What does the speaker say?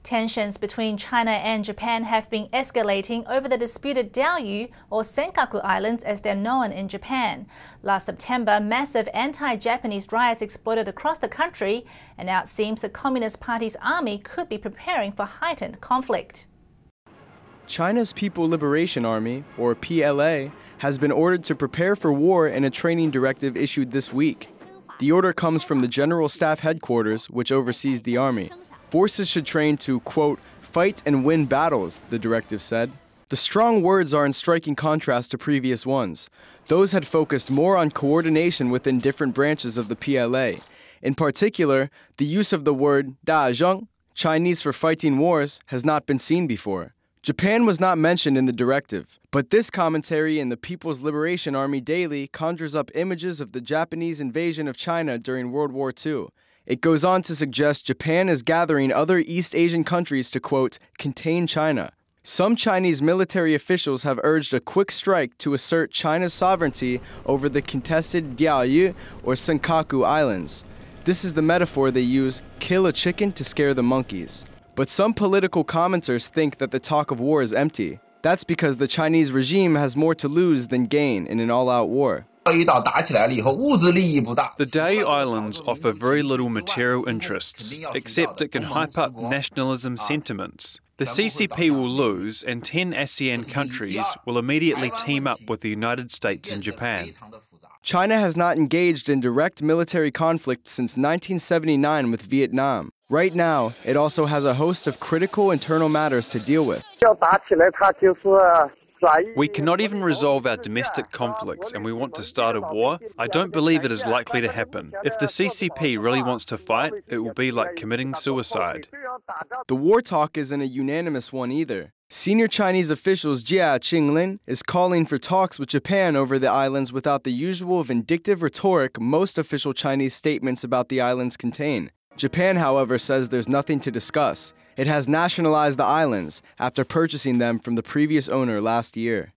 Tensions between China and Japan have been escalating over the disputed Diaoyu, or Senkaku Islands as they're known in Japan. Last September, massive anti-Japanese riots exploded across the country, and now it seems the Communist Party's army could be preparing for heightened conflict. China's People Liberation Army, or PLA, has been ordered to prepare for war in a training directive issued this week. The order comes from the General Staff Headquarters, which oversees the army. Forces should train to, quote, fight and win battles, the directive said. The strong words are in striking contrast to previous ones. Those had focused more on coordination within different branches of the PLA. In particular, the use of the word dazheng, Chinese for fighting wars, has not been seen before. Japan was not mentioned in the directive, but this commentary in the People's Liberation Army Daily conjures up images of the Japanese invasion of China during World War II. It goes on to suggest Japan is gathering other East Asian countries to, quote, contain China. Some Chinese military officials have urged a quick strike to assert China's sovereignty over the contested Diaoyu or Senkaku Islands. This is the metaphor they use, kill a chicken to scare the monkeys. But some political commenters think that the talk of war is empty. That's because the Chinese regime has more to lose than gain in an all-out war. The Diaoyu Islands offer very little material interests, except it can hype up nationalism sentiments. The CCP will lose, and 10 ASEAN countries will immediately team up with the United States and Japan. China has not engaged in direct military conflict since 1979 with Vietnam. Right now, it also has a host of critical internal matters to deal with. We cannot even resolve our domestic conflicts, and we want to start a war? I don't believe it is likely to happen. If the CCP really wants to fight, it will be like committing suicide. The war talk isn't a unanimous one either. Senior Chinese officials Jia Qinglin is calling for talks with Japan over the islands without the usual vindictive rhetoric most official Chinese statements about the islands contain. Japan, however, says there's nothing to discuss. It has nationalized the islands after purchasing them from the previous owner last year.